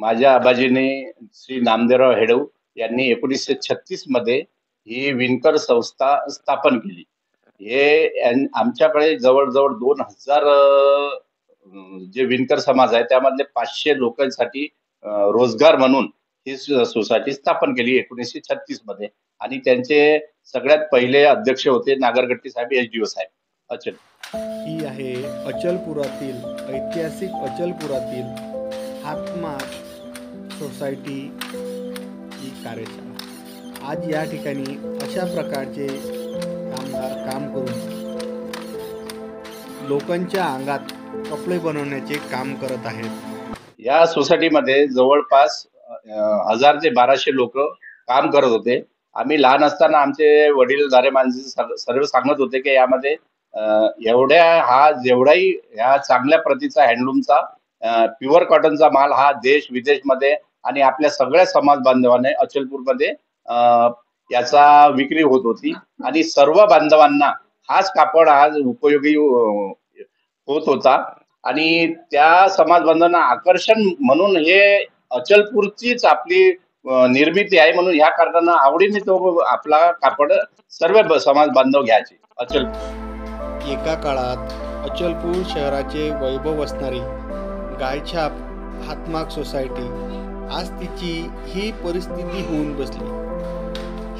माझ्या आबाजीने श्री नामदेवराव हेडू यांनी 1936 मध्ये ही विणकर संस्था स्थापन केली. आमच्याकडे जवळ-जवळ 2000 जे विणकर समाज आहे त्यामधले 500 लोकांसाठी रोजगार म्हणून ही सोसायटी स्थापन केली 1936 मध्ये आणि त्यांचे सगळ्यात पहिले अध्यक्ष होते नागरगट्टी साहेब, एसडीओ साहेब. अचल. ही आहे अचलपुरातील ऐतिहासिक अचलपुरातील हातमाग सोसायटी ही कार्यशाळा. आज या ठिकाणी अशा प्रकारचे कामगार काम करून लोकांच्या अंगात कपडे बनवण्याचे काम करत आहेत. या सोसायटीमध्ये जवळपास 1000 ते 1200 लोक काम करत होते. आम्ही लहान असताना आमचे वडीलधारे माणसे सर्व सांगत होते की यामध्ये जेवढाही ह्या चांगल्या प्रतीचा हँडलूमचा प्युअर कॉटनचा माल हा देश विदेशमध्ये आणि आपल्या सगळ्या समाज बांधवांनी अचलपूरमध्ये याचा विक्री होत होती आणि सर्व बांधवांना हाच कापड आज उपयोगी होत होता आणि त्या समाज बांधवांना आकर्षण म्हणून हे अचलपूरचीच आपली निर्मिती आहे म्हणून ह्या कारणानं आवडीने तो आपला कापड सर्व समाज बांधव घ्यायचे. एका काळात अचलपूर शहराचे वैभव असणारी गायछाप हातमाग सोसायटी आज तिची ही परिस्थिती होऊन बसली.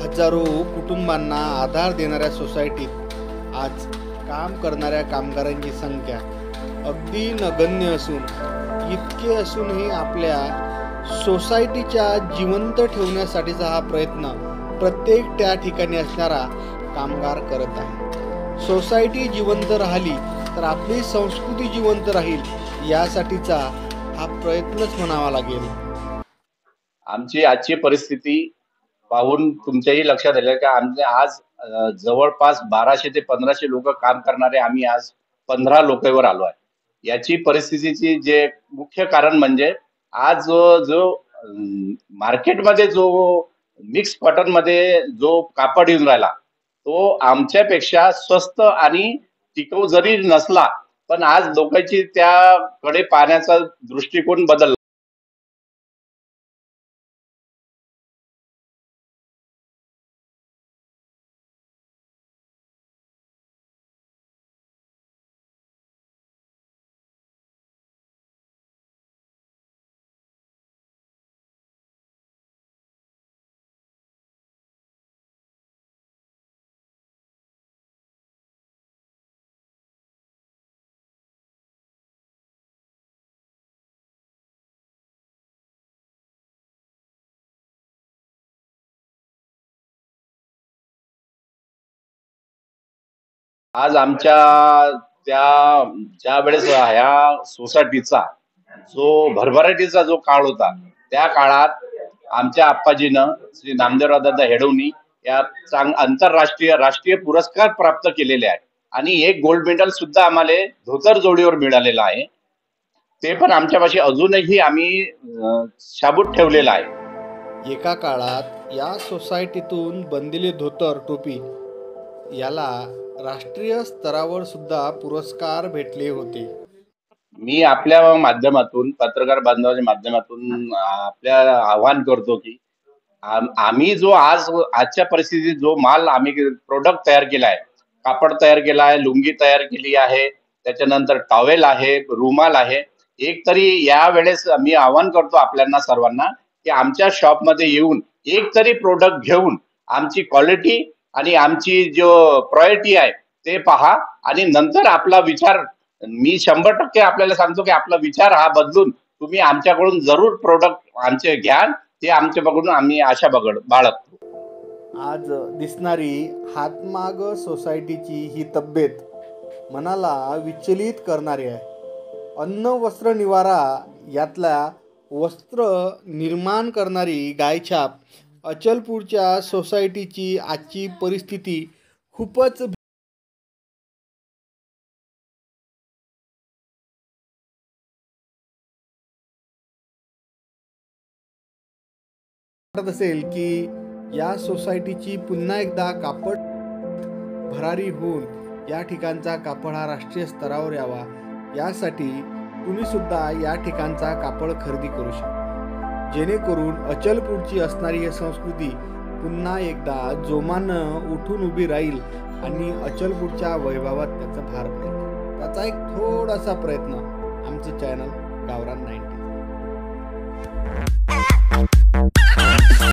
हजारो कुटुंबांना आधार देणाऱ्या सोसायटीत आज काम करणाऱ्या कामगारांची संख्या अगदी नगण्य असून इतके असूनही आपल्या सोसायटीच्या जिवंत ठेवण्यासाठीचा हा प्रयत्न प्रत्येक त्या ठिकाणी असणारा कामगार करत आहे. सोसायटी जिवंत राहिली तर आपली संस्कृती जिवंत राहील यासाठीचा हा प्रयत्नच म्हणावा लागेल. आमची आजची परिस्थिती पाहून तुमच्याही लक्षात आलं की आमचे आज जवळपास 1200 ते 1500 लोक काम करणारे आम्ही आज 15 लोकांवर आलो आहे. याची परिस्थितीची जे मुख्य कारण म्हणजे आज जो मार्केटमध्ये जो मिक्स कॉटन मध्ये जो कापड येऊन राहिला तो आमच्यापेक्षा स्वस्त आणि टिकाऊ जरी नसला पण आज लोकांची त्याकडे पाहण्याचा दृष्टिकोन बदलला आज आमच्या ज्या वेळेस ह्या सोसायटीचा जो भरभराटीचा जो काळ होता त्या काळात आमच्या आप्पाजीनं श्री नामदेवराव दादा हेडवनी या आंतरराष्ट्रीय राष्ट्रीय पुरस्कार प्राप्त केलेले आहे आणि एक गोल्ड मेडल सुद्धा आम्हाला धोतर जोडीवर मिळालेलं आहे. ते पण आमच्यापाशी अजूनही आम्ही शाबूत ठेवलेलं आहे. एका काळात या सोसायटीतून बनलेले धोतर टोपी याला राष्ट्रीय स्तरावर सुद्धा पुरस्कार भेटले होते. मी आपल्या माध्यमातून पत्रकार बांधवाच्या माध्यमातून आपल्या आवाहन करतो की आम्ही जो आजच्या परिस्थितीत जो माल आम्ही प्रोडक्ट तयार केला आहे, कापड तयार केला आहे, लुंगी तयार केली आहे, त्याच्यानंतर टॉवेल आहे, रुमाल आहे, एक तरी या वेळेस मी आवाहन करतो आपल्याला सर्वांना की आमच्या शॉपमध्ये येऊन एक तरी प्रोडक्ट घेऊन आमची क्वालिटी आणि आमची जो प्रायोरिटी आहे ते पहा आणि नंतर आपला विचार मी 100% आपल्याला सांगतो की आपला विचार हा बदलून तुम्ही आमच्याकडून जरूर प्रोडक्ट आमचे घ्या. ते आमच्या बघून आम्ही आशा बाळगतो. आज दिसणारी हातमाग सोसायटीची ही तब्येत मनाला विचलित करणारी आहे. अन्न वस्त्र निवारा यातल्या वस्त्र निर्माण करणारी गायछाप अचलपूरच्या सोसायटीची आजची परिस्थिती खूपच असेल की या सोसायटीची पुन्हा एकदा कापड भरारी होऊन या ठिकाणचा कापड हा राष्ट्रीय स्तरावर यावा यासाठी तुम्ही सुद्धा या ठिकाणचा कापड खरेदी करू शकता. जेणेकरून अचलपूरची असणारी ही संस्कृती पुन्हा एकदा जोमानं उठून उभी राहील आणि अचलपूरच्या वैभवात त्याचा भार पडेल. त्याचा एक थोडासा प्रयत्न आमचं चॅनल गावरान 90